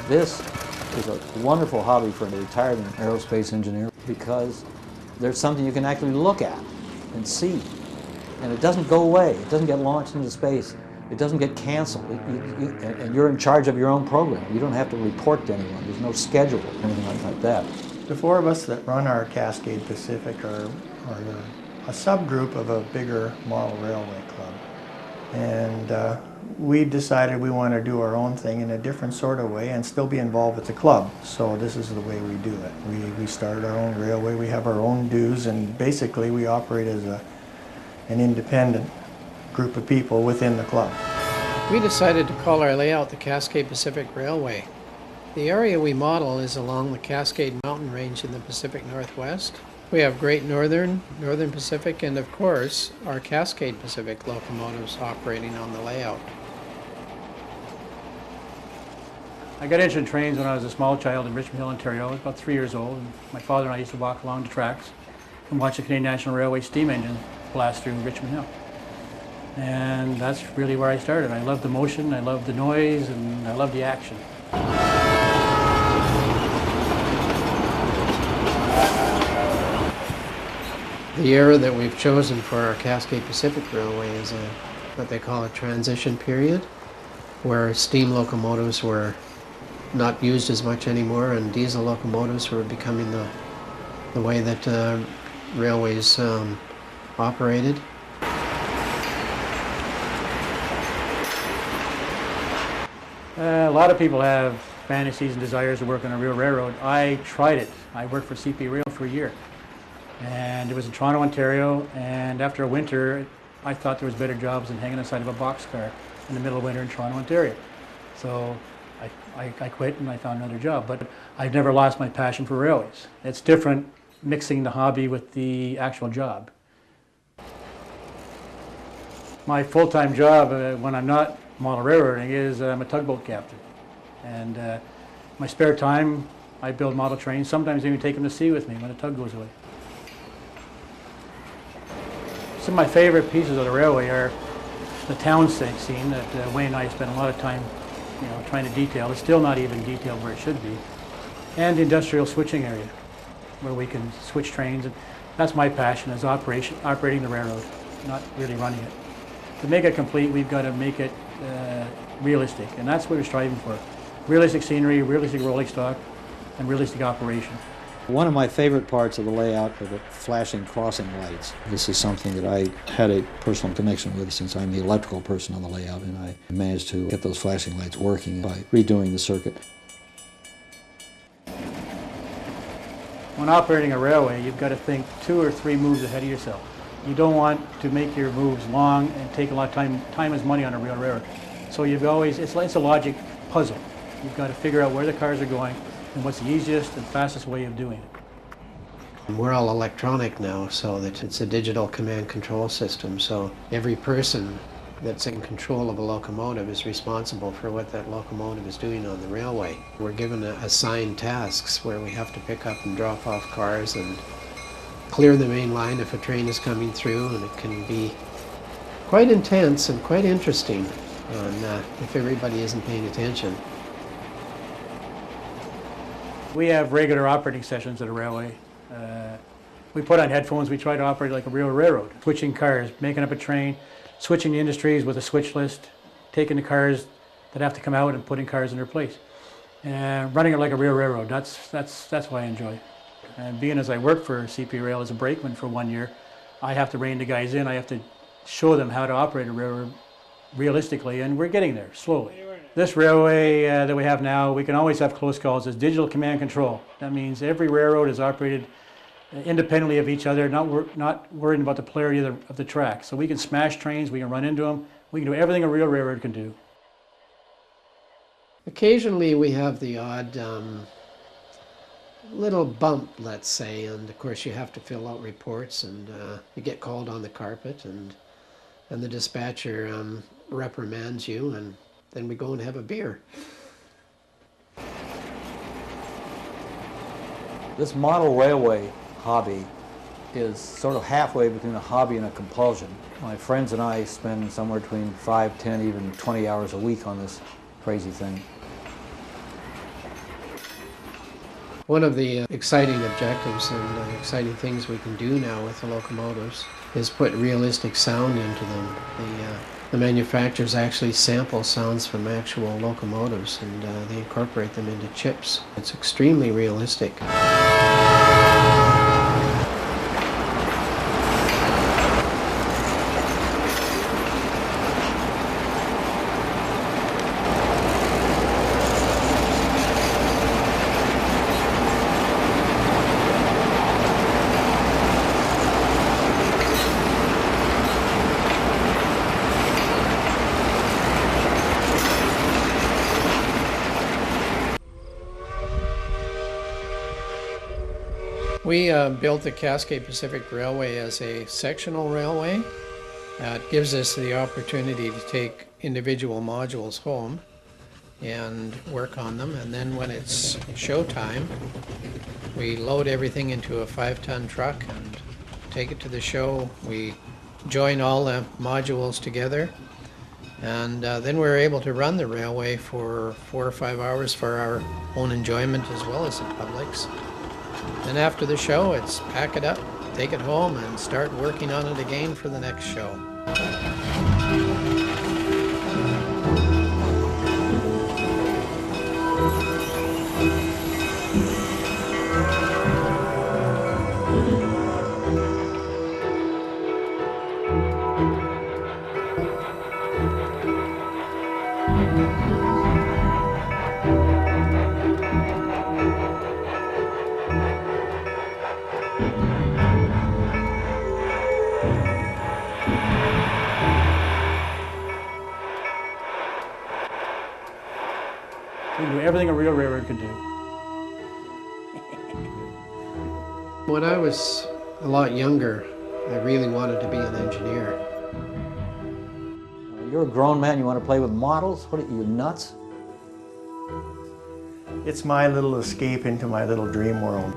This is a wonderful hobby for a retired aerospace engineer because there's something you can actually look at and see. And it doesn't go away. It doesn't get launched into space. It doesn't get canceled. And you're in charge of your own program. You don't have to report to anyone. There's no schedule or anything like that. The four of us that run our Cascade Pacific are a subgroup of a bigger model railway club. And we decided we want to do our own thing in a different sort of way and still be involved with the club. So this is the way we do it. We started our own railway, we have our own dues, and basically we operate as an independent group of people within the club. We decided to call our layout the Cascade Pacific Railway. The area we model is along the Cascade Mountain Range in the Pacific Northwest. We have Great Northern, Northern Pacific, and of course, our Cascade Pacific locomotives operating on the layout. I got interested in trains when I was a small child in Richmond Hill, Ontario. I was about 3 years old, and my father and I used to walk along the tracks and watch the Canadian National Railway steam engine blast through Richmond Hill. And that's really where I started. I loved the motion, I loved the noise, and I loved the action. The era that we've chosen for our Cascade Pacific Railway is what they call a transition period, where steam locomotives were not used as much anymore and diesel locomotives were becoming the way that railways operated. A lot of people have fantasies and desires to work on a real railroad. I tried it. I worked for CP Rail for a year. And it was in Toronto, Ontario, and after a winter, I thought there was better jobs than hanging inside of a boxcar in the middle of winter in Toronto, Ontario. So I quit and I found another job, but I've never lost my passion for railways. It's different mixing the hobby with the actual job. My full-time job when I'm not model railroading is I'm a tugboat captain. And my spare time, I build model trains, sometimes even take them to sea with me when a tug goes away. Some of my favorite pieces of the railway are the town scene that Wayne and I spent a lot of time trying to detail. It's still not even detailed where it should be. And the industrial switching area where we can switch trains. And that's my passion, is operating the railroad, not really running it. To make it complete, we've got to make it realistic, and that's what we're striving for. Realistic scenery, realistic rolling stock, and realistic operation. One of my favorite parts of the layout are the flashing crossing lights. This is something that I had a personal connection with since I'm the electrical person on the layout, and I managed to get those flashing lights working by redoing the circuit. When operating a railway, you've got to think 2 or 3 moves ahead of yourself. You don't want to make your moves long and take a lot of time. Time is money on a real railroad. So you've always, it's a logic puzzle. You've got to figure out where the cars are going and what's the easiest and fastest way of doing it. We're all electronic now, so that it's a digital command control system. So every person that's in control of a locomotive is responsible for what that locomotive is doing on the railway. We're given assigned tasks where we have to pick up and drop off cars and clear the main line if a train is coming through, and it can be quite intense and quite interesting if everybody isn't paying attention. We have regular operating sessions at a railway. We put on headphones, we try to operate like a real railroad. Switching cars, making up a train, switching the industries with a switch list, taking the cars that have to come out and putting cars in their place. And running it like a real railroad, that's what I enjoy. And being as I work for CP Rail as a brakeman for 1 year, I have to rein the guys in, I have to show them how to operate a railroad realistically, and we're getting there, slowly. This railway that we have now, we can always have close calls. It's digital command control. That means every railroad is operated independently of each other, not worrying about the polarity of the track. So we can smash trains, we can run into them, we can do everything a real railroad can do. Occasionally we have the odd little bump, let's say, and of course you have to fill out reports, and you get called on the carpet, and the dispatcher reprimands you, and then we go and have a beer. This model railway hobby is sort of halfway between a hobby and a compulsion. My friends and I spend somewhere between 5, 10, even 20 hours a week on this crazy thing. One of the exciting objectives and exciting things we can do now with the locomotives is put realistic sound into them. The manufacturers actually sample sounds from actual locomotives and they incorporate them into chips. It's extremely realistic. We built the Cascade Pacific Railway as a sectional railway. It gives us the opportunity to take individual modules home and work on them, and then when it's showtime, we load everything into a 5-ton truck and take it to the show. We join all the modules together, and then we're able to run the railway for 4 or 5 hours for our own enjoyment as well as the public's. Then after the show, it's pack it up, take it home, and start working on it again for the next show. We can do everything a real railroad could do. When I was a lot younger, I really wanted to be an engineer. You're a grown man, you want to play with models? What are you, nuts? It's my little escape into my little dream world.